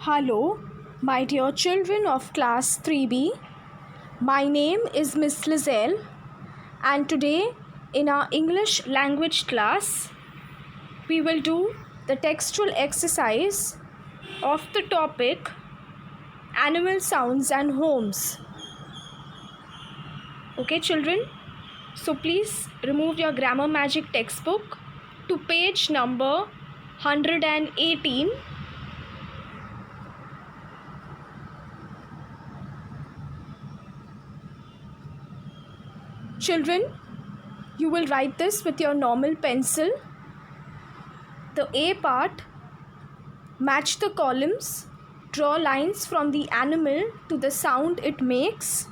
Hello, my dear children of class 3B. My name is Miss Lizelle, and today in our English language class, we will do the textual exercise of the topic Animal Sounds and Homes. Okay, children? So please remove your Grammar Magic textbook to page number 118. Children, you will write this with your normal pencil. The A part, match the columns, draw lines from the animal to the sound it makes.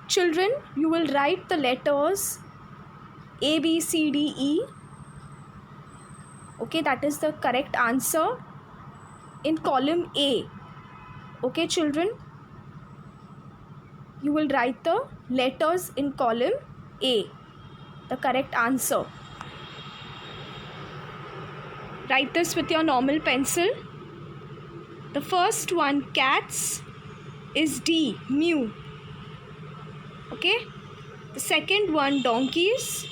Children, you will write the letters A, B, C, D, E. Okay, that is the correct answer in column A. Okay, children? You will write the letters in column A, the correct answer. Write this with your normal pencil. The first one, cats, is D, mew. Okay. The second one, donkeys,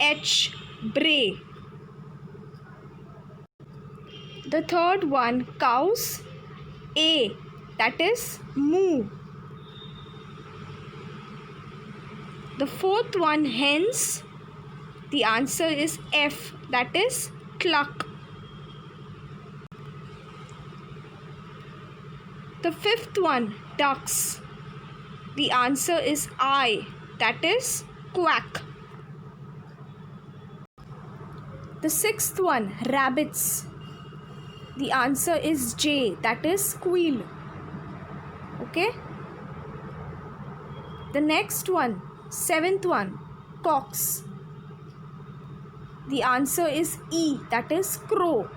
H, bray. The third one, cows, A, that is moo. The fourth one, hens, the answer is F, that is cluck. The fifth one, ducks, the answer is I, that is quack. The sixth one, rabbits, the answer is J, that is squeal. Okay. The next one, seventh one, cocks, the answer is E, that is crow.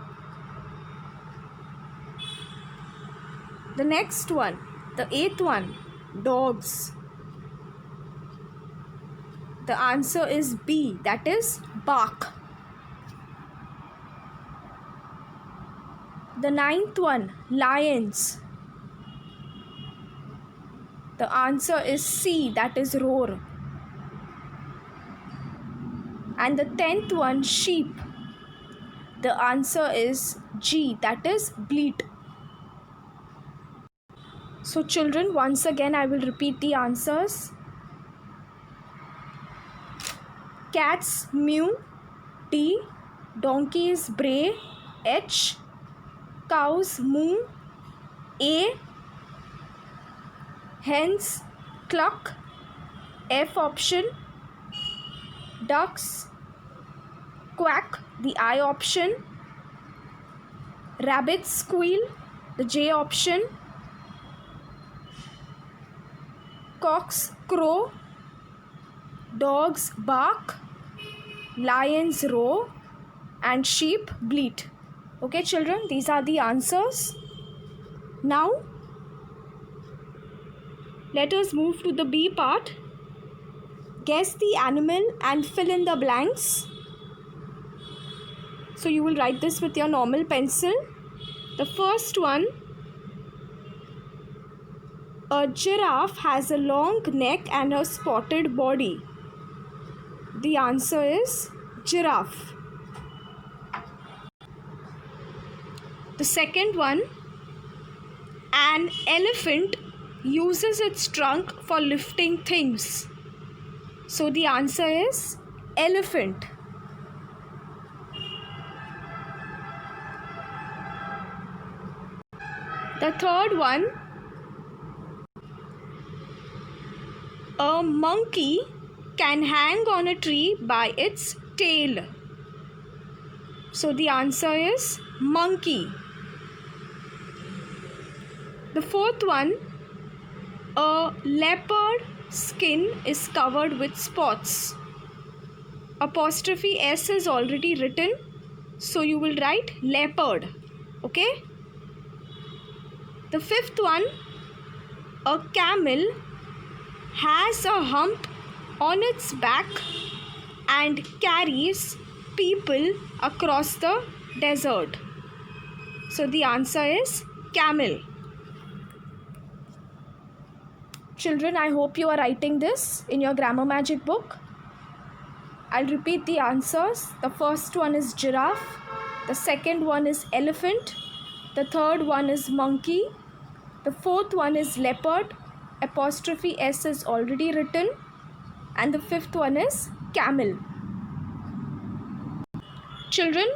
The next one, the eighth one, dogs, the answer is B, that is bark. The ninth one, lions, the answer is C, that is roar. And the 10th one, sheep, the answer is G, that is bleat. So children, once again I will repeat the answers. Cats, mew, D, donkeys, bray, H, cows, moo, A, hens, cluck, F option, ducks, quack, the I option, rabbits, squeal, the J option, cocks, crow, dogs, bark, lions, roar, and sheep, bleat. Okay, children, these are the answers. Now, let us move to the B part. Guess the animal and fill in the blanks. So you will write this with your normal pencil. The first one, a giraffe has a long neck and a spotted body. The answer is giraffe. The second one, an elephant uses its trunk for lifting things. So the answer is elephant. The third one, a monkey can hang on a tree by its tail. So the answer is monkey. The fourth one, a leopard skin is covered with spots. Apostrophe S is already written, so you will write leopard. Okay. The fifth one, a camel has a hump on its back and carries people across the desert. So the answer is camel. Children, I hope you are writing this in your grammar magic book. I'll repeat the answers. The first one is giraffe. The second one is elephant. The third one is monkey. The fourth one is leopard. Apostrophe S is already written. And the fifth one is camel. Children,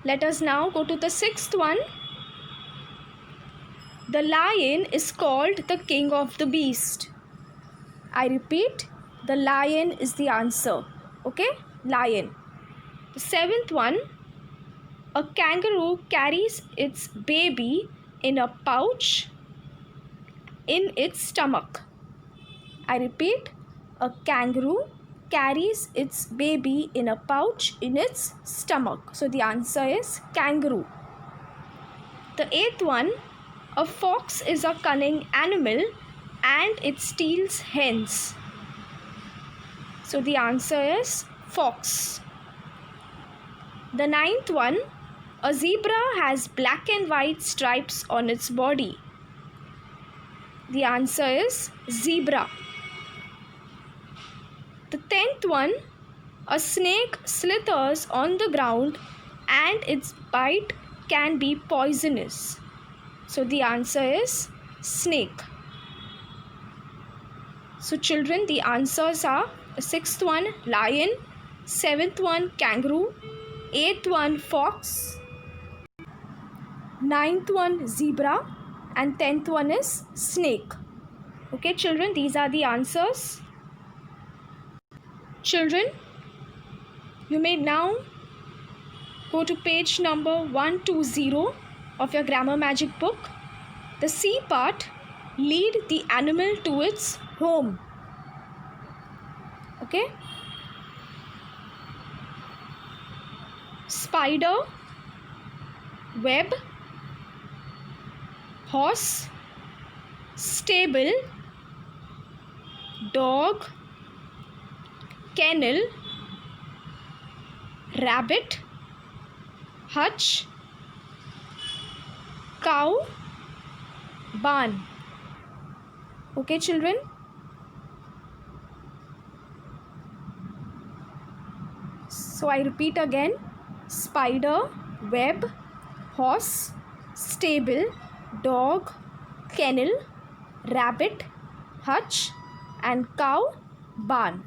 let us now go to the sixth one. The lion is called the king of the beast. I repeat, the lion is the answer. Okay, lion. The seventh one, a kangaroo carries its baby in a pouch in its stomach. I repeat, a kangaroo carries its baby in a pouch in its stomach. So the answer is kangaroo. The eighth one, a fox is a cunning animal and it steals hens. So the answer is fox. The ninth one, a zebra has black and white stripes on its body. The answer is zebra. The 10th one, a snake slithers on the ground and its bite can be poisonous. So the answer is snake. So children, the answers are the 6th one, lion, 7th one, kangaroo, 8th one, fox, 9th one, zebra, and 10th one is snake. Okay children, these are the answers. Children, you may now go to page number 120 of your grammar magic book. The C part, lead the animal to its home. Okay. Spider, web, horse, stable, dog, kennel, rabbit, hutch, cow, barn. Okay children? So I repeat again, spider, web, horse, stable, dog, kennel, rabbit, hutch, and cow, barn.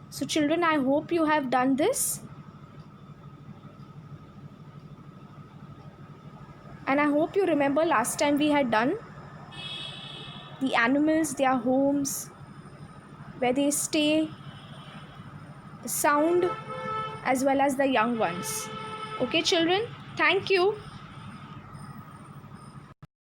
So children, I hope you have done this. And I hope you remember last time we had done the animals, their homes, where they stay, the sound, as well as the young ones. Okay children, thank you.